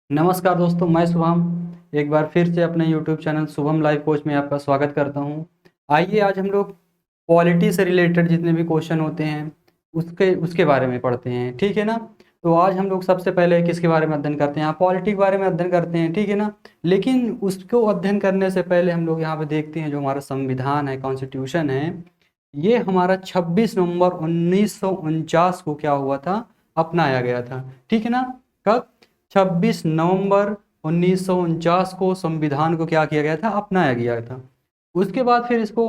नमस्कार दोस्तों, मैं शुभम एक बार फिर से अपने YouTube channel Shubham live coach में आपका स्वागत करता हूं। आइए आज हम लोग पॉलिटी से रिलेटेड जितने भी क्वेश्चन होते हैं उसके उसके बारे में पढ़ते हैं, ठीक है ना। तो आज हम लोग सबसे पहले किसके बारे में अध्ययन करते हैं? पॉलिटी के बारे में अध्ययन करते हैं, ठीक है ना। लेकिन उसको अध्ययन करने से पहले हम लोग यहाँ पे देखते हैं जो हमारा संविधान है, कॉन्स्टिट्यूशन है, ये हमारा 26 नवंबर 1949 को क्या हुआ था, अपनाया गया था, ठीक है ना। कब? 26 नवंबर 1949 को संविधान को क्या किया गया था, अपनाया गया था। उसके बाद फिर इसको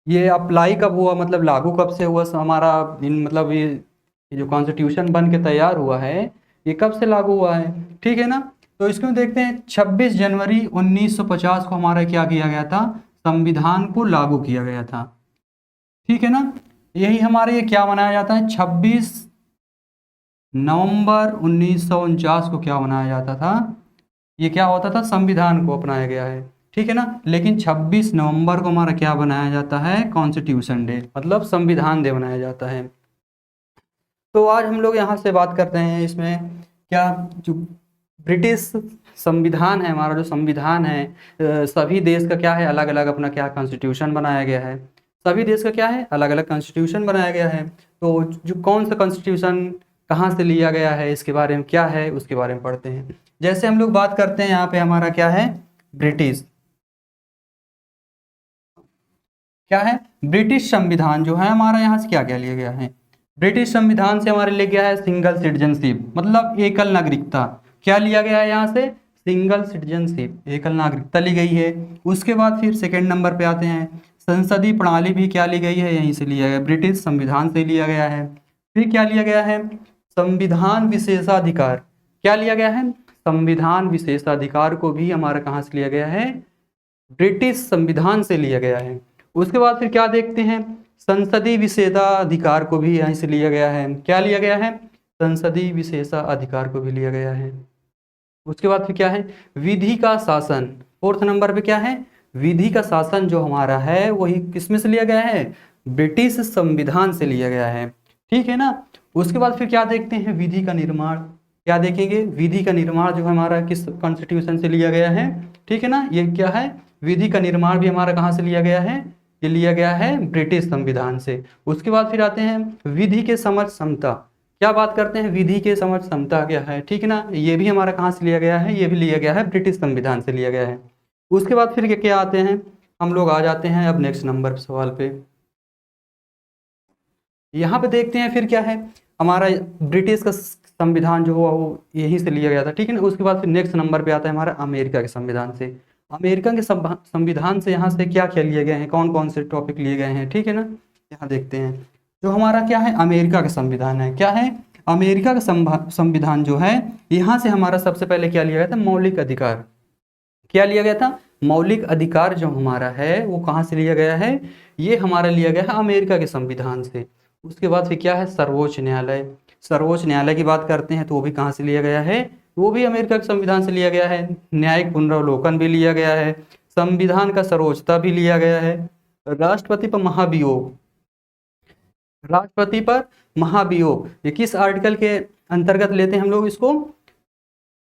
ये अप्लाई कब हुआ, मतलब लागू कब से हुआ हमारा इन मतलब ये जो कॉन्स्टिट्यूशन बन के तैयार हुआ है ये कब से लागू हुआ है, ठीक है ना। तो इसको देखते हैं। 26 जनवरी 1950 को हमारा क्या किया गया था, संविधान को लागू किया गया था, ठीक है ना। यही हमारे ये क्या मनाया जाता है, 26 नवंबर 1949 को क्या मनाया जाता था, ये क्या होता था, संविधान को अपनाया गया है, ठीक है ना। लेकिन 26 नवंबर को हमारा क्या बनाया जाता है, कॉन्स्टिट्यूशन डे, मतलब संविधान डे मनाया जाता है। तो आज हम लोग यहाँ से बात करते हैं इसमें क्या, जो ब्रिटिश संविधान है, हमारा जो संविधान है, सभी देश का क्या है, अलग अलग अपना क्या कॉन्स्टिट्यूशन बनाया गया है। सभी देश का क्या है, अलग अलग कॉन्स्टिट्यूशन बनाया गया है। तो जो कौन सा कॉन्स्टिट्यूशन कहाँ से लिया गया है, इसके बारे में क्या है, उसके बारे में पढ़ते हैं। जैसे हम लोग बात करते हैं यहाँ पे हमारा क्या है, ब्रिटिश क्या है, ब्रिटिश संविधान जो है हमारा यहाँ से क्या क्या लिया गया है। ब्रिटिश संविधान से हमारे लिए गया है सिंगल सिटीजनशिप, मतलब एकल नागरिकता। क्या लिया गया है यहाँ से, सिंगल सिटीजनशिप, एकल नागरिकता ली गई है। उसके बाद फिर सेकंड नंबर पे आते हैं, संसदीय प्रणाली भी क्या ली गई है, यहीं से लिया गया, ब्रिटिश संविधान से लिया गया है। फिर क्या लिया गया है, संविधान विशेषाधिकार। क्या लिया गया है, संविधान विशेषाधिकार को भी हमारा कहाँ से लिया गया है, ब्रिटिश संविधान से लिया गया है। उसके बाद फिर क्या देखते हैं, संसदीय विशेषाधिकार को भी यहीं से लिया गया है। क्या लिया गया है, संसदीय विशेषाधिकार को भी लिया गया है। उसके बाद फिर क्या है, विधि का शासन। फोर्थ नंबर पे क्या है, विधि का शासन जो हमारा है वही किसमें से लिया गया है, ब्रिटिश संविधान से लिया गया है, ठीक है ना। उसके बाद फिर क्या देखते हैं, विधि का निर्माण। क्या देखेंगे, विधि का निर्माण जो हमारा किस कॉन्स्टिट्यूशन से लिया गया है, ठीक है ना। ये क्या है, विधि का निर्माण भी हमारा कहाँ से लिया गया है, ये लिया गया है ब्रिटिश संविधान से। उसके बाद फिर आते हैं विधि के समझ क्षमता। क्या बात करते हैं, विधि के समझ क्षमता क्या है, ठीक है ना। ये भी हमारा कहाँ से लिया गया है, ये भी लिया गया है ब्रिटिश संविधान से लिया गया है। उसके बाद फिर क्या आते हैं, हम लोग आ जाते हैं अब नेक्स्ट नंबर सवाल पे। यहाँ पे देखते हैं फिर क्या है, हमारा ब्रिटिश का संविधान जो हुआ वो यहीं से लिया गया था, ठीक है ना। उसके बाद फिर नेक्स्ट नंबर पे आता है हमारा अमेरिका के संविधान से। अमेरिका के संविधान से यहाँ से क्या क्या लिए गए हैं, कौन कौन से टॉपिक लिए गए हैं, ठीक है ना। यहाँ देखते हैं जो हमारा क्या है, अमेरिका का संविधान है, क्या है, अमेरिका का संविधान जो है, यहाँ से हमारा सबसे पहले क्या लिया गया था, मौलिक अधिकार। क्या लिया गया था, मौलिक अधिकार जो हमारा है वो कहाँ से लिया गया है, ये हमारा लिया गया है अमेरिका के संविधान से। उसके बाद फिर क्या है, सर्वोच्च न्यायालय। सर्वोच्च न्यायालय की बात करते हैं तो वो भी कहाँ से लिया गया है, वो भी अमेरिका के संविधान से लिया गया है। न्यायिक पुनरावलोकन भी लिया गया है, संविधान का सर्वोच्चता भी लिया गया है। राष्ट्रपति पर महाभियोग, राष्ट्रपति पर महाभियोग ये किस आर्टिकल के अंतर्गत लेते हैं हम लोग इसको,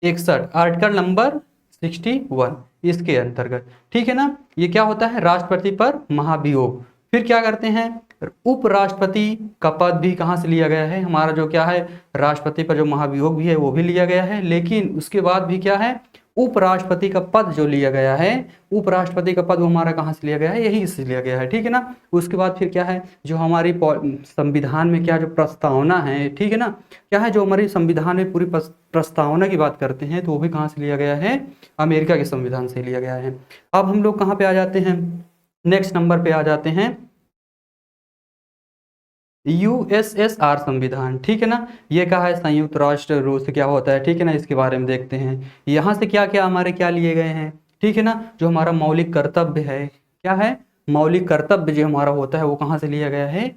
61 आर्टिकल नंबर 61 इसके अंतर्गत, ठीक है ना। ये क्या होता है, राष्ट्रपति पर महाभियोग। फिर क्या करते हैं, उपराष्ट्रपति का पद भी कहाँ से लिया गया है, हमारा जो क्या है, राष्ट्रपति पर जो महाभियोग भी है वो भी लिया गया है। लेकिन उसके बाद भी क्या है, उपराष्ट्रपति का पद जो लिया गया है, उपराष्ट्रपति का पद वो हमारा कहाँ से लिया गया है, यही से लिया गया है, ठीक है ना। उसके बाद फिर क्या है, जो हमारी संविधान में क्या जो प्रस्तावना है, ठीक है ना, क्या है जो हमारी संविधान में पूरी प्रस्तावना की बात करते हैं तो वो भी कहाँ से लिया गया है, अमेरिका के संविधान से लिया गया है। अब हम लोग कहाँ पे आ जाते हैं, नेक्स्ट नंबर पे आ जाते हैं यूएसएसआर संविधान, ठीक है ना। ये कहा है संयुक्त राष्ट्र रूस क्या होता है, ठीक है ना, इसके बारे में देखते हैं। यहाँ से क्या क्या हमारे क्या लिए गए हैं, ठीक है ना, जो हमारा मौलिक कर्तव्य है, क्या है, मौलिक कर्तव्य जो हमारा होता है वो कहाँ से लिया गया है,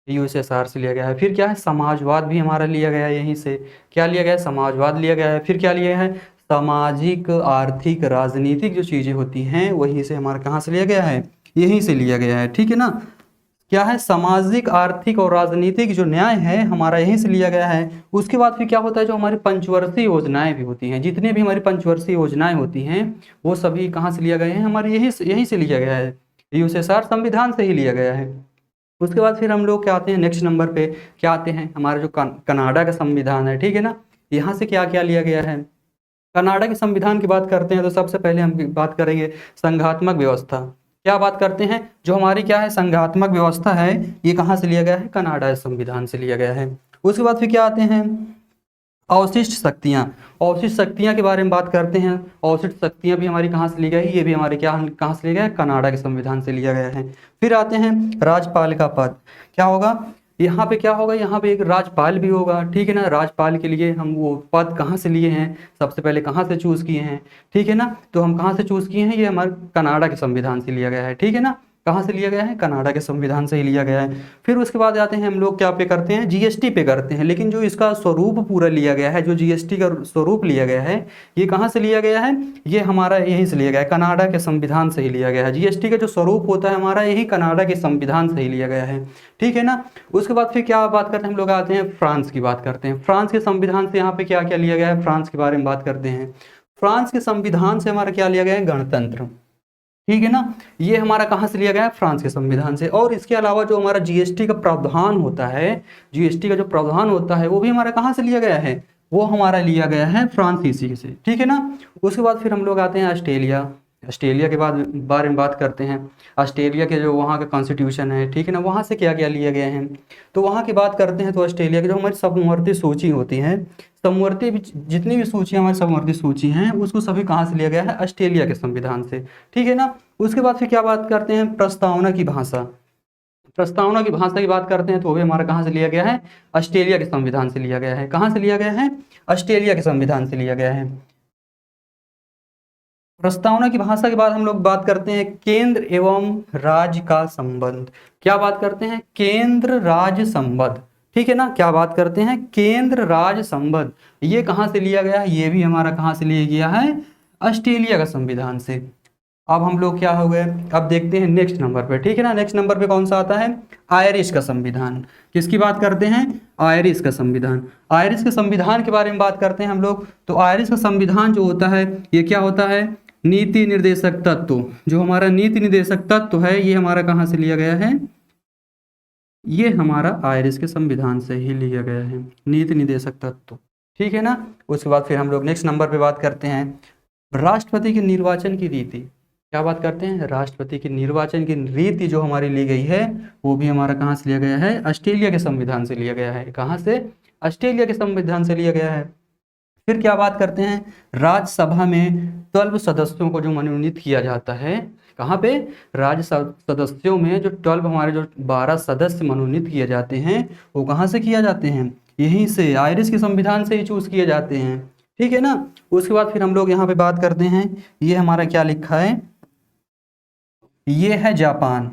यूएसएसआर से लिया गया है। फिर क्या है, समाजवाद भी हमारा लिया गया है यहीं से। क्या लिया गया है, समाजवाद लिया गया है। फिर क्या लिया है, सामाजिक आर्थिक राजनीतिक जो चीज़ें होती हैं वहीं से हमारा कहाँ से लिया गया है, यहीं से लिया गया है, ठीक है ना। क्या है, सामाजिक आर्थिक और राजनीतिक जो न्याय है हमारा यहीं से लिया गया है। उसके बाद फिर क्या होता है, जो हमारी पंचवर्षीय योजनाएं भी होती हैं, जितने भी हमारी पंचवर्षीय योजनाएं होती हैं वो सभी कहाँ से लिया गए हैं, हमारे यहीं से लिया गया है, यूएसएसआर संविधान से ही लिया गया है। उसके बाद फिर हम लोग क्या आते हैं नेक्स्ट नंबर पे, क्या आते हैं हमारा जो कनाडा का संविधान है, ठीक है ना, यहाँ से क्या क्या लिया गया है। कनाडा के संविधान की बात करते हैं तो सबसे पहले हम बात करेंगे संघात्मक व्यवस्था। क्या बात करते हैं, जो हमारी क्या है संघात्मक व्यवस्था है, ये कहाँ से लिया गया है, कनाडा संविधान से लिया गया है। उसके बाद फिर क्या आते हैं अवशिष्ट शक्तियाँ। अवशिष्ट शक्तियाँ के बारे में बात करते हैं। अवशिष्ट शक्तियाँ भी हमारी कहाँ से ली गई, ये भी हमारे क्या कहाँ से लिया गया है, कनाडा के संविधान से लिया गया है। फिर आते हैं राज्यपाल का पद। क्या होगा यहाँ पे, क्या होगा यहाँ पे एक राज्यपाल भी होगा, ठीक है ना। राज्यपाल के लिए हम वो पद कहाँ से लिए हैं, सबसे पहले कहाँ से चूज़ किए हैं, ठीक है ना। तो हम कहाँ से चूज़ किए हैं, ये हमारे कनाडा के संविधान से लिया गया है, ठीक है ना। कहाँ से लिया गया है, कनाडा के संविधान से ही लिया गया है। फिर उसके बाद आते हैं हम लोग क्या पे करते हैं, जीएसटी पे करते हैं। लेकिन जो इसका स्वरूप पूरा लिया गया है, जो जीएसटी का स्वरूप लिया गया है, ये कहाँ से लिया गया है, ये हमारा यहीं से लिया गया है, कनाडा के संविधान से ही लिया गया है। जीएसटी का जो स्वरूप होता है हमारा, यही कनाडा के संविधान से ही लिया गया है, ठीक है ना। उसके बाद फिर क्या बात करते हैं हम लोग, आते हैं फ्रांस की बात करते हैं। फ्रांस के संविधान से यहाँ पे क्या क्या लिया गया है, फ्रांस के बारे में बात करते हैं। फ्रांस के संविधान से हमारा क्या लिया गया है, गणतंत्र, ठीक है ना। ये हमारा कहाँ से लिया गया है, फ्रांस के संविधान से। और इसके अलावा जो हमारा जीएसटी का प्रावधान होता है, जीएसटी का जो प्रावधान होता है वो भी हमारा कहाँ से लिया गया है, वो हमारा लिया गया है फ्रांसीसी से, ठीक है ना। उसके बाद फिर हम लोग आते हैं ऑस्ट्रेलिया। ऑस्ट्रेलिया के बाद बारे में बात करते हैं। ऑस्ट्रेलिया के जो वहाँ का कॉन्स्टिट्यूशन है, ठीक है ना, वहाँ से क्या क्या लिया गया है, तो वहाँ की बात करते हैं। तो ऑस्ट्रेलिया की जो हमारी समवर्ती सूची होती है, समवर्ती जितनी भी सूची हमारी समवर्ती सूची हैं, उसको सभी कहाँ से लिया गया है, ऑस्ट्रेलिया के संविधान से, ठीक है ना। उसके बाद फिर क्या बात करते हैं, प्रस्तावना की भाषा। प्रस्तावना की भाषा की बात करते हैं तो वो भी हमारा कहाँ से लिया गया है, ऑस्ट्रेलिया के संविधान से लिया गया है। कहाँ से लिया गया है, ऑस्ट्रेलिया के संविधान से लिया गया है। प्रस्तावना की भाषा के बाद हम लोग बात करते हैं केंद्र एवं राज्य का संबंध। क्या बात करते हैं, केंद्र राज्य संबंध, ठीक है ना। क्या बात करते हैं, केंद्र राज्य संबंध। ये कहाँ से लिया गया है, ये भी हमारा कहाँ से लिया गया है, ऑस्ट्रेलिया का संविधान से। अब हम लोग क्या हो गए, अब देखते हैं नेक्स्ट नंबर पे, ठीक है ना। नेक्स्ट नंबर पे कौन सा आता है, आयरिश का संविधान। किसकी बात करते हैं, आयरिश का संविधान। आयरिश के संविधान के बारे में बात करते हैं हम लोग। तो आयरिश का संविधान जो होता है, ये क्या होता है, नीति निर्देशक तत्व। जो हमारा नीति निर्देशक तत्व है, ये हमारा कहाँ से लिया गया है, ये हमारा आयरिश के संविधान से ही लिया गया है, नीति निर्देशक तत्व, ठीक है ना। उसके बाद फिर हम लोग नेक्स्ट नंबर पे बात करते हैं राष्ट्रपति के निर्वाचन की रीति। क्या बात करते हैं, राष्ट्रपति के निर्वाचन की रीति जो हमारी ली गई है, वो भी हमारा कहाँ से लिया गया है, ऑस्ट्रेलिया के संविधान से लिया गया है। कहाँ से, ऑस्ट्रेलिया के संविधान से लिया गया है। फिर क्या बात करते हैं, राज्यसभा में 12 सदस्यों को जो मनोनीत किया जाता है, कहाँ पे, राज्य सदस्यों में जो 12 हमारे जो 12 सदस्य मनोनीत किए जाते हैं, वो कहाँ से किया जाते हैं, यहीं से आयरिश के संविधान से ही चूज किए जाते हैं, ठीक है ना। उसके बाद फिर हम लोग यहाँ पे बात करते हैं, ये हमारा क्या लिखा है, ये है जापान।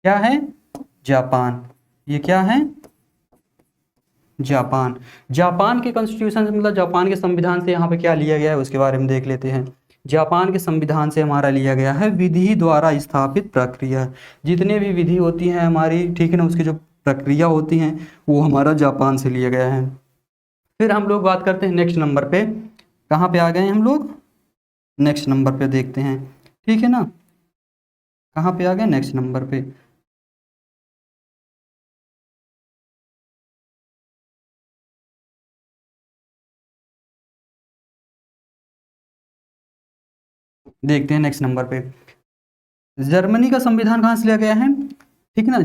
क्या है, जापान। ये क्या है, जापान। जापान के कॉन्स्टिट्यूशन से मतलब जापान के संविधान से यहाँ पे क्या लिया गया है, उसके बारे में देख लेते हैं। जापान के संविधान से हमारा लिया गया है विधि द्वारा स्थापित प्रक्रिया। जितने भी विधि होती हैं हमारी, ठीक है ना, उसकी जो प्रक्रिया होती हैं वो हमारा जापान से लिया गया है। फिर हम लोग बात करते हैं नेक्स्ट नंबर पे, कहाँ पे आ गए हम लोग, नेक्स्ट नंबर पे देखते हैं, ठीक है ना। कहाँ पे आ गए, नेक्स्ट नंबर पे। देखते हैं नेक्स्ट नंबर पे, जर्मनी का संविधान कहाँ से लिया गया है, ठीक है ना।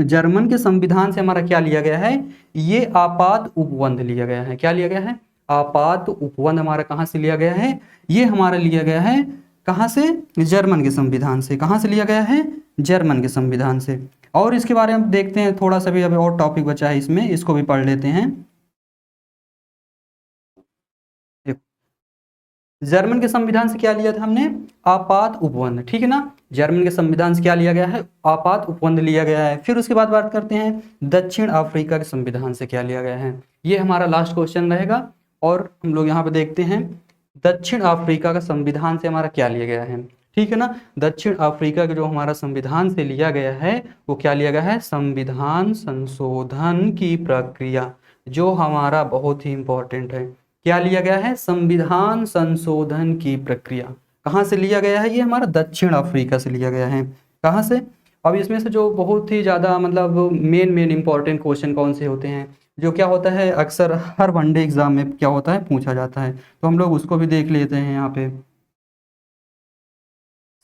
जर्मन के संविधान से हमारा क्या लिया गया है, ये आपात उपबंध लिया गया है। क्या लिया गया है, आपात उपबंध हमारा कहाँ से लिया गया है, ये हमारा लिया गया है कहाँ से, जर्मन के संविधान से। कहाँ से लिया गया है, जर्मन के संविधान से। और इसके बारे में देखते हैं थोड़ा सा भी, अभी और टॉपिक बचा है इसमें, इसको भी पढ़ लेते हैं। जर्मन के संविधान से क्या लिया था हमने, आपात उपबंध, ठीक है ना। जर्मन के संविधान से क्या लिया गया है, आपात उपबंध लिया गया है। फिर उसके बाद बात करते हैं दक्षिण अफ्रीका के संविधान से क्या लिया गया है, ये हमारा लास्ट क्वेश्चन रहेगा। और हम लोग यहाँ पे देखते हैं दक्षिण अफ्रीका का संविधान से हमारा क्या लिया गया है, ठीक है ना। दक्षिण अफ्रीका का जो हमारा संविधान से लिया गया है वो क्या लिया गया है, संविधान संशोधन की प्रक्रिया, जो हमारा बहुत ही इंपॉर्टेंट है। क्या लिया गया है, संविधान संशोधन की प्रक्रिया। कहाँ से लिया गया है, ये हमारा दक्षिण अफ्रीका से लिया गया है। कहाँ से। अब इसमें से जो बहुत ही ज़्यादा मतलब मेन मेन इंपॉर्टेंट क्वेश्चन कौन से होते हैं, जो क्या होता है अक्सर हर वनडे एग्जाम में क्या होता है पूछा जाता है, तो हम लोग उसको भी देख लेते हैं यहाँ पे।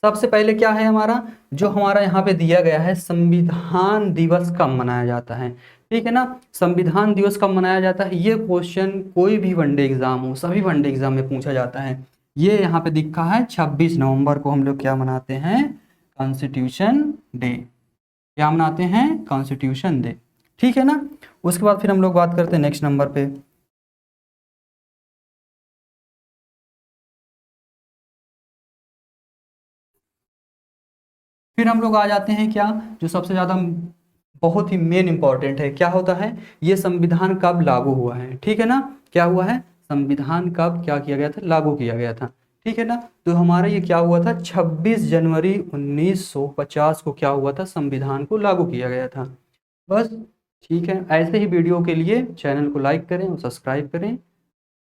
सबसे पहले क्या है हमारा, जो हमारा यहाँ पे दिया गया है, संविधान दिवस कब मनाया जाता है। ठीक है ना, संविधान दिवस कब मनाया जाता है, ये क्वेश्चन कोई भी वनडे एग्जाम हो, सभी वनडे एग्जाम में पूछा जाता है। ये यहाँ पे दिखा है 26 नवंबर को हम लोग क्या मनाते हैं, कॉन्स्टिट्यूशन डे। क्या मनाते हैं, कॉन्स्टिट्यूशन डे। ठीक है ना। उसके बाद फिर हम लोग बात करते हैं नेक्स्ट नंबर पे। फिर हम लोग आ जाते हैं क्या, जो सबसे ज़्यादा बहुत ही मेन इंपॉर्टेंट है, क्या होता है, ये संविधान कब लागू हुआ है। ठीक है ना, क्या हुआ है, संविधान कब क्या किया गया था, लागू किया गया था। ठीक है ना, तो हमारा ये क्या हुआ था, 26 जनवरी 1950 को क्या हुआ था, संविधान को लागू किया गया था। बस। ठीक है, ऐसे ही वीडियो के लिए चैनल को लाइक करें और सब्सक्राइब करें।